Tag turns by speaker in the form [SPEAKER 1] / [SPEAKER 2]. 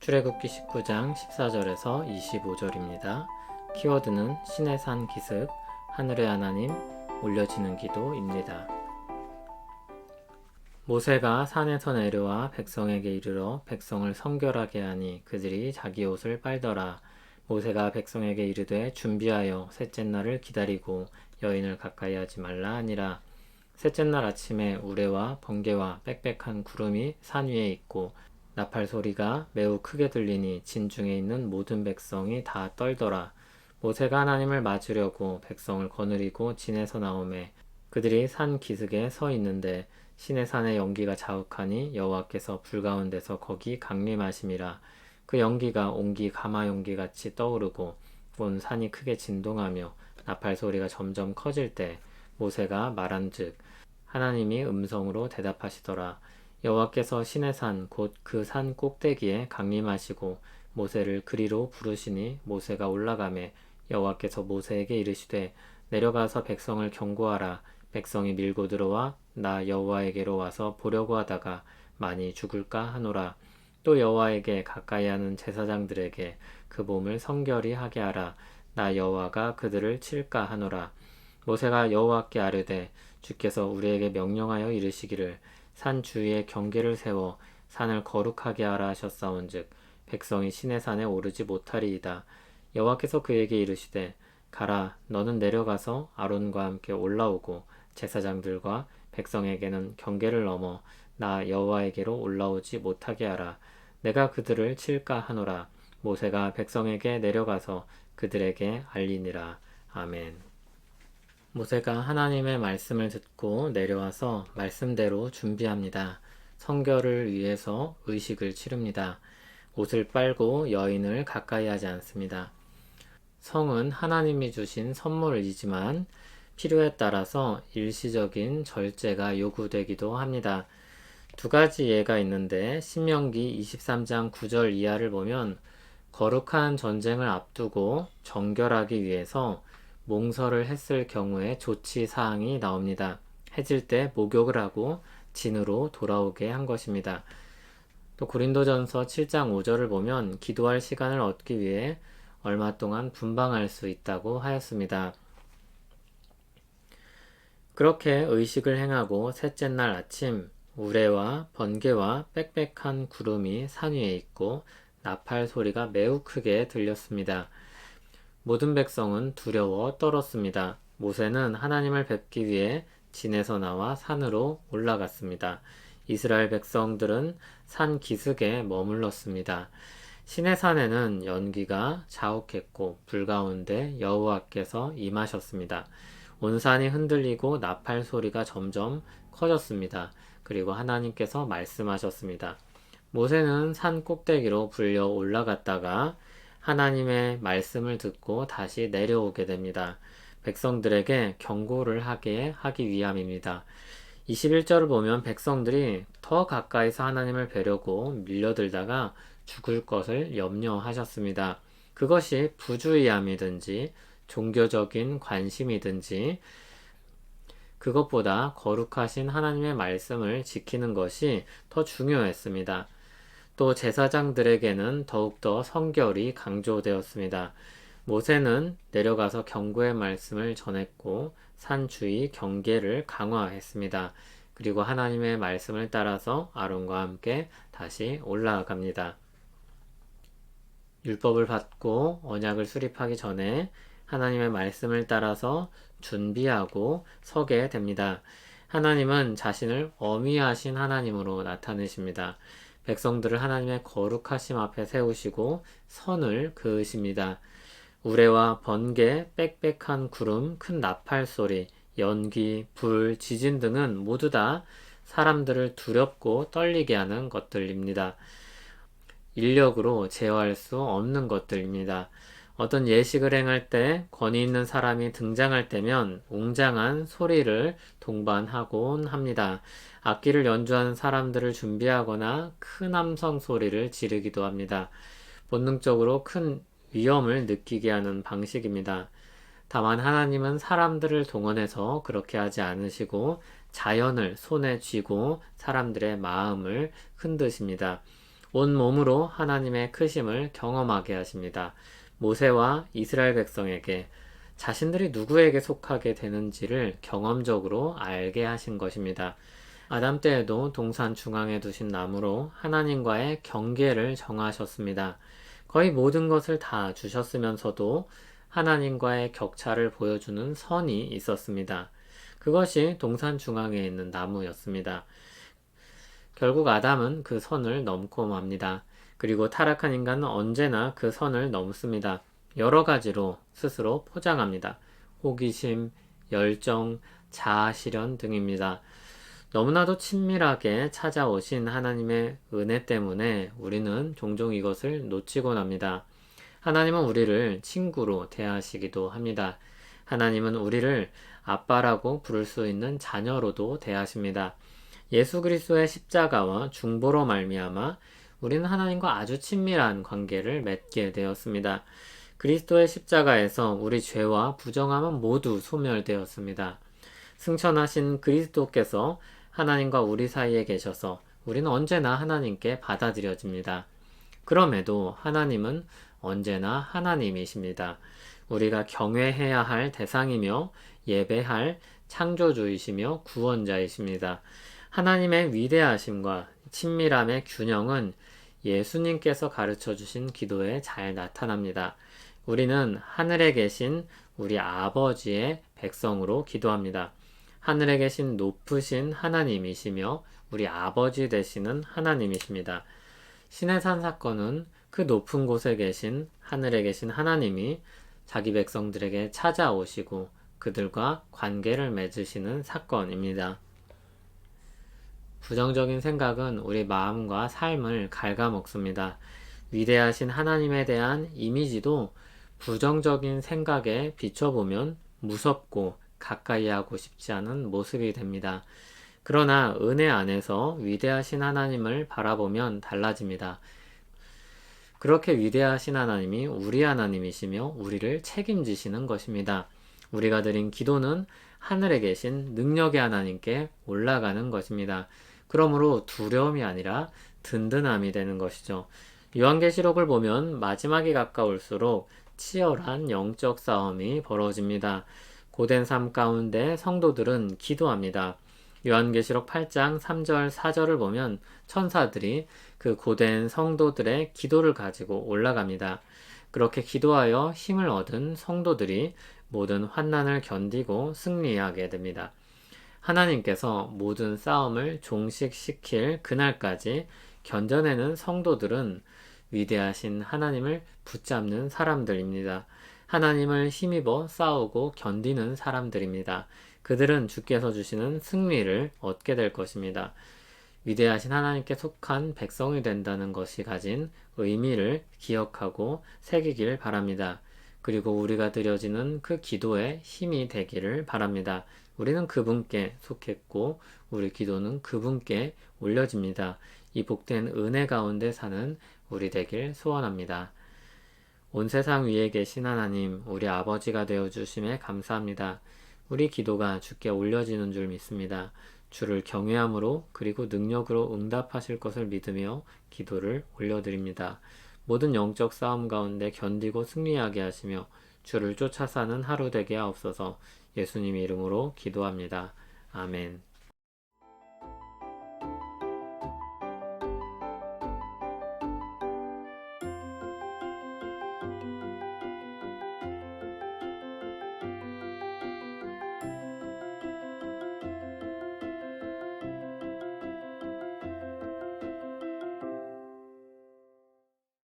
[SPEAKER 1] 출애굽기 19장 14절에서 25절입니다. 키워드는 신의 산 기슭, 하늘의 하나님, 올려지는 기도입니다. 모세가 산에서 내려와 백성에게 이르러 백성을 성결하게 하니 그들이 자기 옷을 빨더라. 모세가 백성에게 이르되 준비하여 셋째 날을 기다리고 여인을 가까이 하지 말라 하니라. 셋째 날 아침에 우레와 번개와 빽빽한 구름이 산 위에 있고 나팔 소리가 매우 크게 들리니 진중에 있는 모든 백성이 다 떨더라. 모세가 하나님을 맞으려고 백성을 거느리고 진에서 나오매 그들이 산 기슭에 서 있는데 신의 산의 연기가 자욱하니 여호와께서 불 가운데서 거기 강림하심이라. 그 연기가 옹기 가마 연기 같이 떠오르고 온 산이 크게 진동하며 나팔 소리가 점점 커질 때 모세가 말한즉 하나님이 음성으로 대답하시더라. 여호와께서 신의 산 곧 그 산 꼭대기에 강림하시고 모세를 그리로 부르시니 모세가 올라가매 여호와께서 모세에게 이르시되 내려가서 백성을 경고하라. 백성이 밀고 들어와 나 여호와에게로 와서 보려고 하다가 많이 죽을까 하노라. 또 여호와에게 가까이 하는 제사장들에게 그 몸을 성결히 하게 하라. 나 여호와가 그들을 칠까 하노라. 모세가 여호와께 아뢰되 주께서 우리에게 명령하여 이르시기를 산 주위에 경계를 세워 산을 거룩하게 하라 하셨사온즉 백성이 신의 산에 오르지 못하리이다. 여호와께서 그에게 이르시되 가라. 너는 내려가서 아론과 함께 올라오고 제사장들과 백성에게는 경계를 넘어 나 여호와에게로 올라오지 못하게 하라. 내가 그들을 칠까 하노라. 모세가 백성에게 내려가서 그들에게 알리니라. 아멘. 모세가 하나님의 말씀을 듣고 내려와서 말씀대로 준비합니다. 성결을 위해서 의식을 치릅니다. 옷을 빨고 여인을 가까이 하지 않습니다. 성은 하나님이 주신 선물이지만 필요에 따라서 일시적인 절제가 요구되기도 합니다. 두 가지 예가 있는데 신명기 23장 9절 이하를 보면 거룩한 전쟁을 앞두고 정결하기 위해서 몽설을 했을 경우에 조치 사항이 나옵니다. 해질 때 목욕을 하고 진으로 돌아오게 한 것입니다. 또 고린도전서 7장 5절을 보면 기도할 시간을 얻기 위해 얼마 동안 분방할 수 있다고 하였습니다. 그렇게 의식을 행하고 셋째 날 아침 우레와 번개와 빽빽한 구름이 산 위에 있고 나팔 소리가 매우 크게 들렸습니다. 모든 백성은 두려워 떨었습니다. 모세는 하나님을 뵙기 위해 진에서 나와 산으로 올라갔습니다. 이스라엘 백성들은 산 기슭에 머물렀습니다. 신의 산에는 연기가 자욱했고 불 가운데 여호와께서 임하셨습니다. 온 산이 흔들리고 나팔 소리가 점점 커졌습니다. 그리고 하나님께서 말씀하셨습니다. 모세는 산 꼭대기로 불려 올라갔다가 하나님의 말씀을 듣고 다시 내려오게 됩니다. 백성들에게 경고를 하기 위함입니다. 21절을 보면 백성들이 더 가까이서 하나님을 뵈려고 밀려들다가 죽을 것을 염려하셨습니다. 그것이 부주의함이든지 종교적인 관심이든지 그것보다 거룩하신 하나님의 말씀을 지키는 것이 더 중요했습니다. 또 제사장들에게는 더욱더 성결이 강조되었습니다. 모세는 내려가서 경고의 말씀을 전했고 산 주위 경계를 강화했습니다. 그리고 하나님의 말씀을 따라서 아론과 함께 다시 올라갑니다. 율법을 받고 언약을 수립하기 전에 하나님의 말씀을 따라서 준비하고 서게 됩니다. 하나님은 자신을 어미하신 하나님으로 나타내십니다. 백성들을 하나님의 거룩하심 앞에 세우시고 선을 그으십니다. 우레와 번개, 빽빽한 구름, 큰 나팔 소리, 연기, 불, 지진 등은 모두 다 사람들을 두렵고 떨리게 하는 것들입니다. 인력으로 제어할 수 없는 것들입니다. 어떤 예식을 행할 때 권위 있는 사람이 등장할 때면 웅장한 소리를 동반하곤 합니다. 악기를 연주하는 사람들을 준비하거나 큰 함성 소리를 지르기도 합니다. 본능적으로 큰 위험을 느끼게 하는 방식입니다. 다만 하나님은 사람들을 동원해서 그렇게 하지 않으시고 자연을 손에 쥐고 사람들의 마음을 흔드십니다. 온몸으로 하나님의 크심을 경험하게 하십니다. 모세와 이스라엘 백성에게 자신들이 누구에게 속하게 되는지를 경험적으로 알게 하신 것입니다. 아담 때에도 동산 중앙에 두신 나무로 하나님과의 경계를 정하셨습니다. 거의 모든 것을 다 주셨으면서도 하나님과의 격차를 보여주는 선이 있었습니다. 그것이 동산 중앙에 있는 나무였습니다. 결국 아담은 그 선을 넘고 맙니다. 그리고 타락한 인간은 언제나 그 선을 넘습니다. 여러 가지로 스스로 포장합니다. 호기심, 열정, 자아실현 등입니다. 너무나도 친밀하게 찾아오신 하나님의 은혜 때문에 우리는 종종 이것을 놓치곤 합니다. 하나님은 우리를 친구로 대하시기도 합니다. 하나님은 우리를 아빠라고 부를 수 있는 자녀로도 대하십니다. 예수 그리스도의 십자가와 중보로 말미암아 우리는 하나님과 아주 친밀한 관계를 맺게 되었습니다. 그리스도의 십자가에서 우리 죄와 부정함은 모두 소멸되었습니다. 승천하신 그리스도께서 하나님과 우리 사이에 계셔서 우리는 언제나 하나님께 받아들여집니다. 그럼에도 하나님은 언제나 하나님이십니다. 우리가 경외해야 할 대상이며 예배할 창조주이시며 구원자이십니다. 하나님의 위대하심과 친밀함의 균형은 예수님께서 가르쳐 주신 기도에 잘 나타납니다. 우리는 하늘에 계신 우리 아버지의 백성으로 기도합니다. 하늘에 계신 높으신 하나님이시며 우리 아버지 되시는 하나님이십니다. 시내산 사건은 그 높은 곳에 계신 하늘에 계신 하나님이 자기 백성들에게 찾아오시고 그들과 관계를 맺으시는 사건입니다. 부정적인 생각은 우리 마음과 삶을 갉아먹습니다. 위대하신 하나님에 대한 이미지도 부정적인 생각에 비춰보면 무섭고 가까이 하고 싶지 않은 모습이 됩니다. 그러나 은혜 안에서 위대하신 하나님을 바라보면 달라집니다. 그렇게 위대하신 하나님이 우리 하나님이시며 우리를 책임지시는 것입니다. 우리가 드린 기도는 하늘에 계신 능력의 하나님께 올라가는 것입니다. 그러므로 두려움이 아니라 든든함이 되는 것이죠. 요한계시록을 보면 마지막이 가까울수록 치열한 영적 싸움이 벌어집니다. 고된 삶 가운데 성도들은 기도합니다. 요한계시록 8장 3절 4절을 보면 천사들이 그 고된 성도들의 기도를 가지고 올라갑니다. 그렇게 기도하여 힘을 얻은 성도들이 모든 환난을 견디고 승리하게 됩니다. 하나님께서 모든 싸움을 종식시킬 그날까지 견뎌내는 성도들은 위대하신 하나님을 붙잡는 사람들입니다. 하나님을 힘입어 싸우고 견디는 사람들입니다. 그들은 주께서 주시는 승리를 얻게 될 것입니다. 위대하신 하나님께 속한 백성이 된다는 것이 가진 의미를 기억하고 새기길 바랍니다. 그리고 우리가 드려지는 그 기도에 힘이 되기를 바랍니다. 우리는 그분께 속했고 우리 기도는 그분께 올려집니다. 이 복된 은혜 가운데 사는 우리 되길 소원합니다. 온 세상 위에 계신 하나님, 우리 아버지가 되어 주심에 감사합니다. 우리 기도가 주께 올려지는 줄 믿습니다. 주를 경외함으로 그리고 능력으로 응답하실 것을 믿으며 기도를 올려드립니다. 모든 영적 싸움 가운데 견디고 승리하게 하시며 주를 쫓아 사는 하루 되게 하옵소서. 예수님 이름으로 기도합니다. 아멘.